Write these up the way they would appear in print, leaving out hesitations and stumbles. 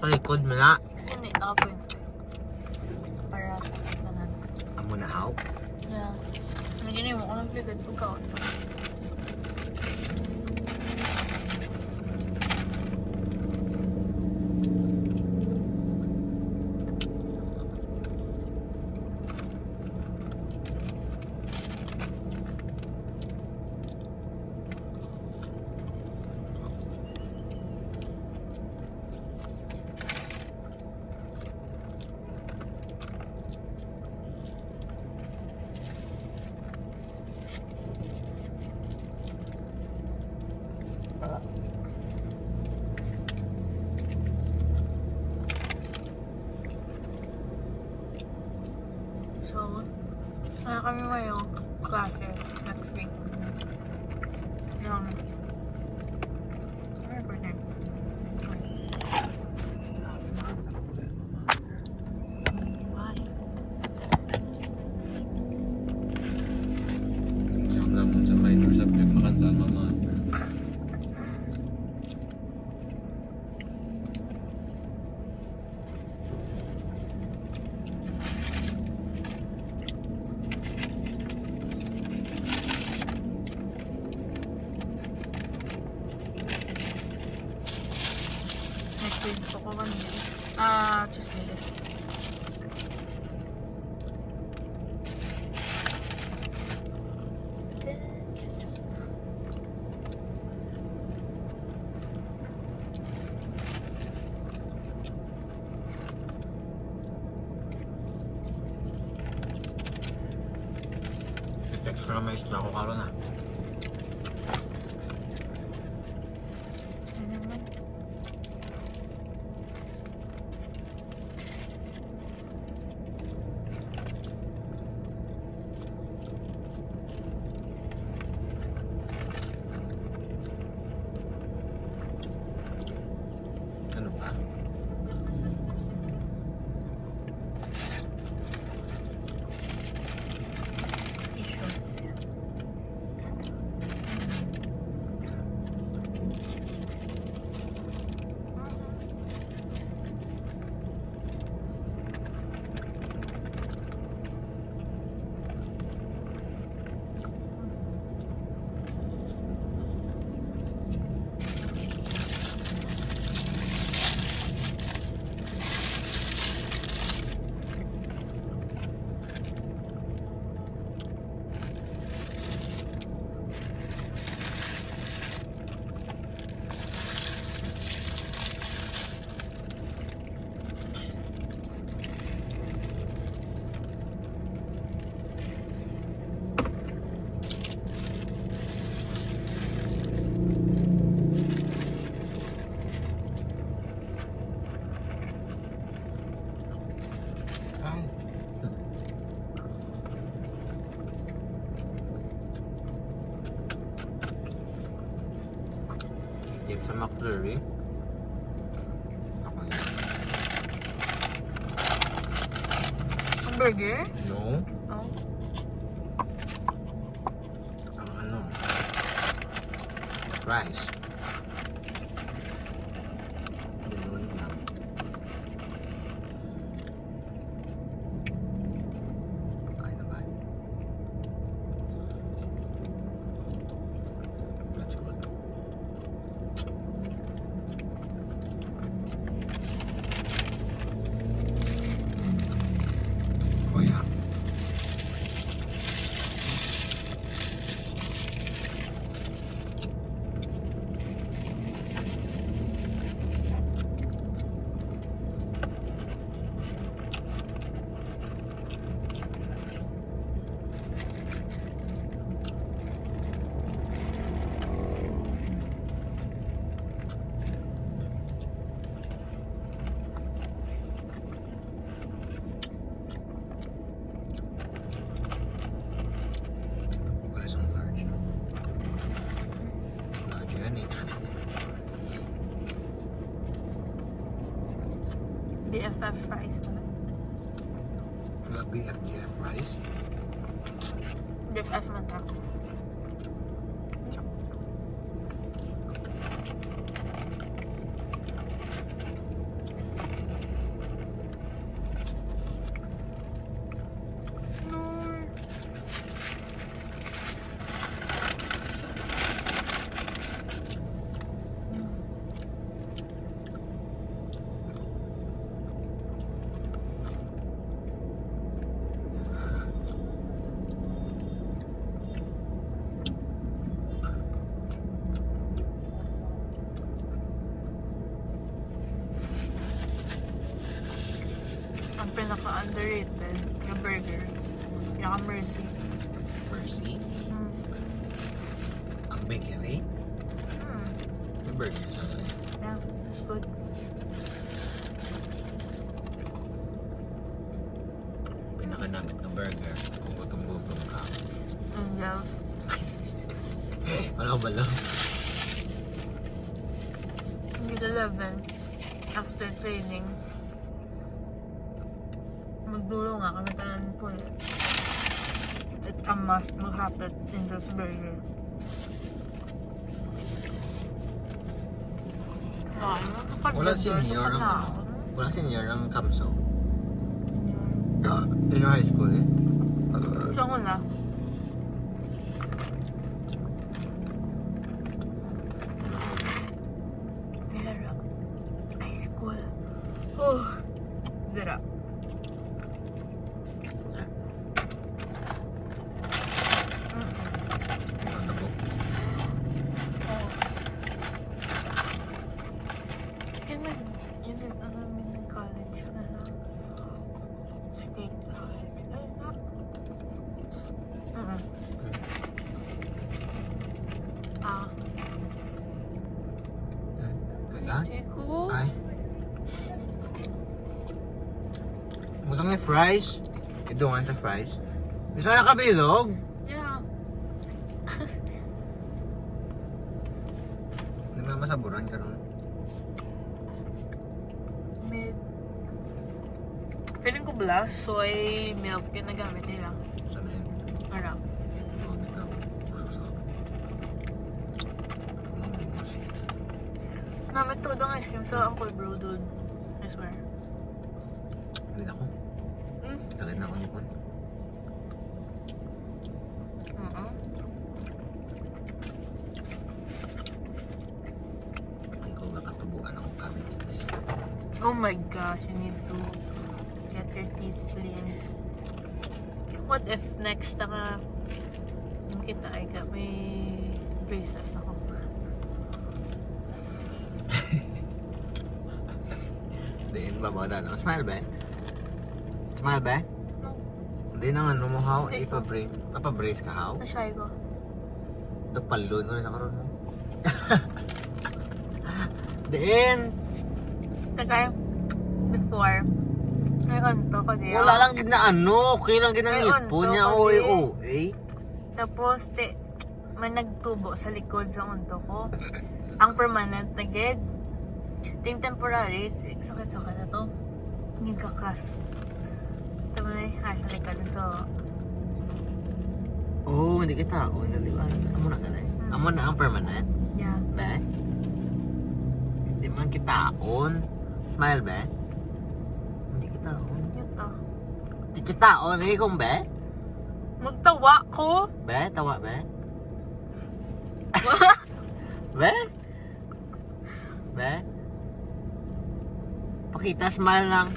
Palikod mo na. Hindi, nakapoint. Para sa kanan. Amo na aw. Yeah. Hindi mo kung nagligad ko ka. So, kami ngayong klase next week. Ano ba na? Exam lang mo sa minor subject makanta mama. Next week ko kanina. Tuesday. Text ko na may isla ko karon na. Ano naman? Ano ba? Dip sa McFlurry. Ako na. Hamburger? No. Oh. Ang ano? Fries. Ganun lang. Ay naman. That's good. Oh yeah. Isang large. Large yan eh. BFF fries naman. BFGF rice. BFF man ako. Ang pinaka-underrated na burger. Yung Mercy. Mercy. Mm. Ang bakery. Mm. May burger sa akin. Yeah, it's good. Pinakanamit na burger. Kung gutom-gutom ka. Angel. Wala ba lang? Hindi 11. After training. Magdulo nga kami tanan po eh. It's a must mag-happen in this burger. Wala senior ang wala senior ang kamso. In your high school eh? So ako na. Dara. High school. Oh. Dara. Ano po? Yun din ano namin college na state college. Ay, na. Ah. Lahat? Chico. Ay. Gusto nga fries? Idungan sa fries? Gusto ka nakabilog? Yeah. Hindi mo masaburan ka ron. Mid. Feeling ko bala, soy milk yung nagamit nila. Sana yun? Arang. Gamit na. Susa. Umabos. Namit to ang ice cream sa Uncle Bro, dude. I swear. Hindi ako. Takit na ako ni Juan. Ikaw nakatubuan ako cavities. Oh my gosh, you need to get your teeth cleaned. What if next naka kita ay ka may braces na ako? Diin ba ba dano? Smile ba? Smile ba? No. Hindi naman mo how ipa-brace. Napa-brace ka how? Na-shy ko. Dapalon na sa karon mo. Diin. Kagaya, before, ay onto ko diyo. Wala lang gid na ano, okay lang gid ang Ay, ipon onto niya ko oy di. Tapos Tapos, may nagtubo sa likod sa onto ko. Ang permanent na gid. Ting temporary, sakit-sakit na to. Ngigakas. Ito mo na sa likod nito. oh, hindi kita ako, hindi ba? Amo na ganay. Amo na ang permanent, Yeah. be? Hindi man kita on. Smile be? Hindi kita on. Yun to. Hindi kita on, hindi kong be? Magtawa ko. Be, tawa be? Be? Be? Pakita, smile lang.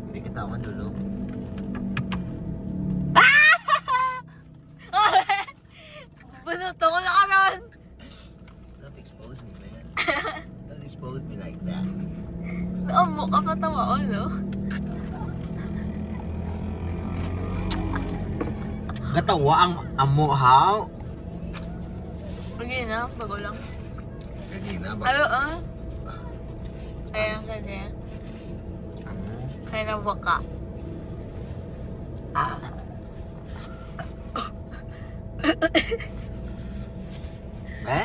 Hindi kita on dulo. Baluto ko na karon. Don't expose me, man. Don't expose me like that. Amo ka patawa, no? Katawa ang amo, how? Hindi na, bago lang. Kanina ba? Ayo, Ayan, kanya. Ano? Kaya na baka. Be?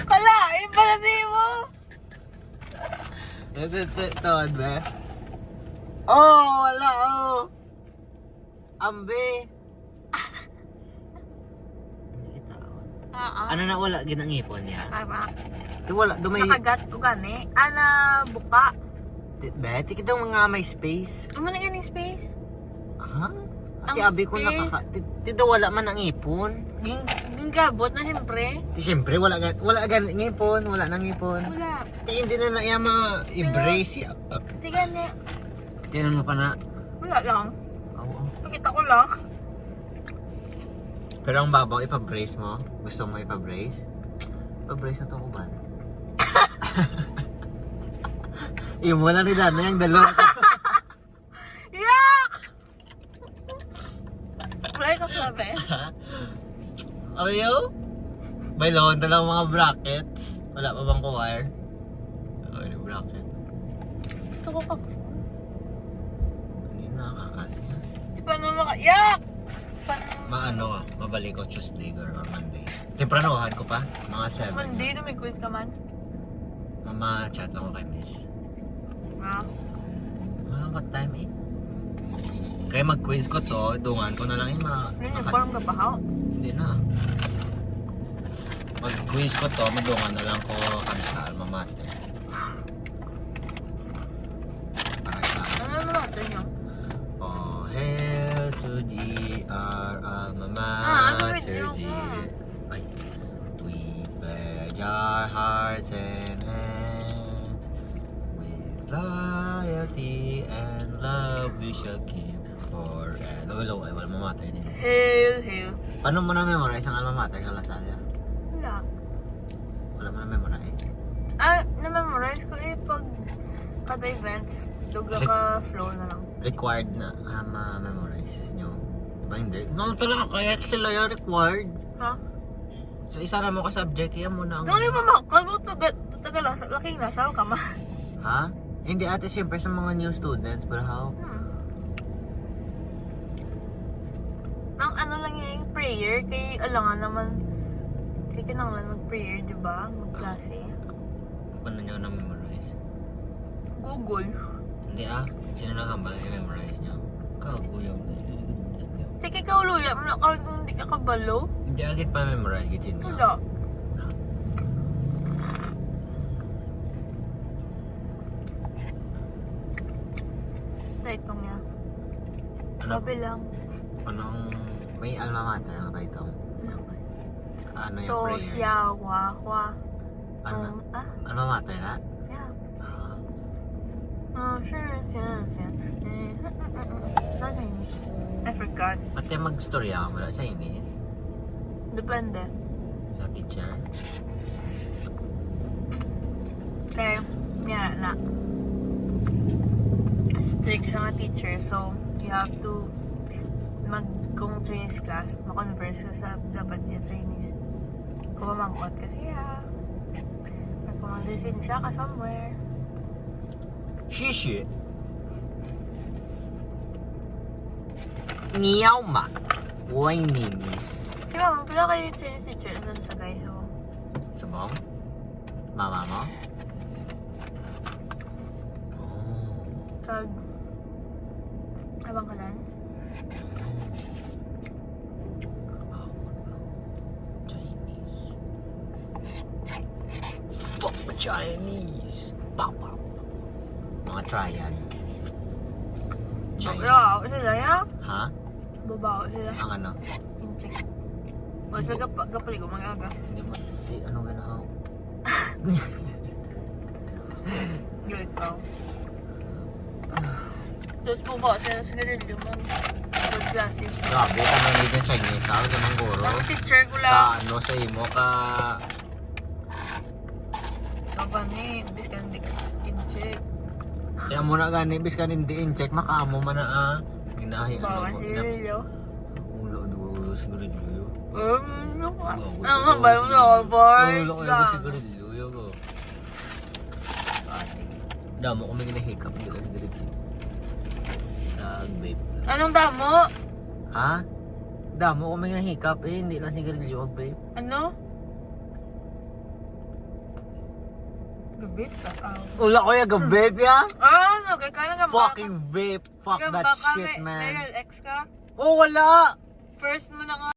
Wala! Yung pala mo! Tawad be? Oh, wala oh. Ambe. Hindi kita on. Ano na wala ginangipon niya? Tama. Di wala, dumay. Nakagat ko gani. Ana, buka. Be, ti kita mga may space. Ano na ganing space? Ha? Ati Ang abi ko space. nakaka... Ti daw wala man ang ipon. Ging gabot na siyempre. Ti siyempre wala gan ngipon, wala nang ngipon. Wala. Ti hindi na iya ma-embrace ya. Tigan niya. Tinan mo pa na. Wala lang. Oo. Nakita ko lang. Pero ang babaw, ipa-brace mo? Gusto mo ipa-brace? Ipa-brace na to ko ba? Yung wala ni Dana yung dalawa. Yak! Wala ka sabi. Ariyo? May load na lang mga brackets. Wala pa bang wire? Okay, yung bracket. Gusto ko pa. Hindi nakakasi. Di pa naman yak! Maano ka? Mabalik ko Tuesday or Monday. Tempranohan ko pa. Mga 7. Monday na may quiz ka man. Mama, chat lang ko kay Miss. Ha? What time eh? Kaya mag-quiz ko to, dungan ko na lang yung mga... Uniform ka pa, how? Hindi na. Mag-quiz ko to, madungan na lang ko kansa, alma mater. Para sa... Ano naman ito nyo? Oh, hail to the our alma ano mater, video ko? Ay. We pledge our hearts and hands with loyalty and love we shall keep forever. Lolo, ay alma mater nila. Hail, hail. Paano mo na-memorize ang alma mater sa Lasalle? Wala. Wala mo na-memorize? Na-memorize ko pag kada events, duga ka flow na lang. Required na ma-memorize nyo. Diba hindi? No, talaga kaya sila yung required. Ha? Sa isa na mo ka subject, yan mo na ang... Nung iba mo, kalbo tagal, laking nasal ka ma. Ha? Hindi ate, siyempre sa mga new students, but how? Ang ano lang yung prayer, kay alangan naman, kay kinanglan mag-prayer, di ba? Mag-klase. Paano nyo na-memorize? Google. Hindi sino na kambal i-memorize nyo? Ikaw, kuya. Sige ka uluya, kung hindi ka kabalo. Hindi agad pa memorize, gitin nyo. Wala. Sa itong niya. Sabi lang. Anong... May alma mater na ba itong? Ano yung To, prayer? siya, wa, hwa. Ano? Alma mater na? Yeah. Ah. Sure, siya. Sa Chinese. I forgot. Ba't kayo mag-storya ka mula sa Chinese? Depende. Sa teacher? Kaya, miyara na. Strict siya nga teacher, so you have to kung Chinese class, makonverse ka sa dapat siya Chinese. Kung mamangkot ka siya. Or kung mag-listen siya ka somewhere. Shishi. Niyaw ma. Why ninis? Si mama, pala kayo yung Chinese teacher doon sa guy show. Sabong? Mama mo? Oh. Kag, abang ka lang. Chinese. Fuck the Chinese. Papa. Mga triad. Chinese. Babaw sila, ya? Ha? Babaw sila. Ang ano? Incheck. O, sa kapali ko mag-aga. Hindi mo. Si ano ganaw? Yo, ikaw. Tapos buka sila sa garilyo man. Sa klase. Grabe, tanong din yung Chinese. Ako sa mangguro. Ang teacher ko Ka lang. ano sa imo ka... Baba ni, bis ka hindi incheck. Kaya mo na gani, bis ka hindi in-check, makaamo man na Ginahi Bawa ano si ko. garilyo. Ulo, dulo, sigarilyo. Ano ka? Ang mabay mo na, boy. Ulo ko yung sigarilyo ko. Damo ko may ginahikap, hindi ka sigarilyo. Vape. Anong damo? Ha? Damo ko may ginahikap hindi lang sigarilyo o vape. Ano? Gabi ka. Ula ko yung vape ya? Ano? Kaya ka na Fucking vape. Fuck that shit man. Viral X ka? Oh wala! First mo na nga.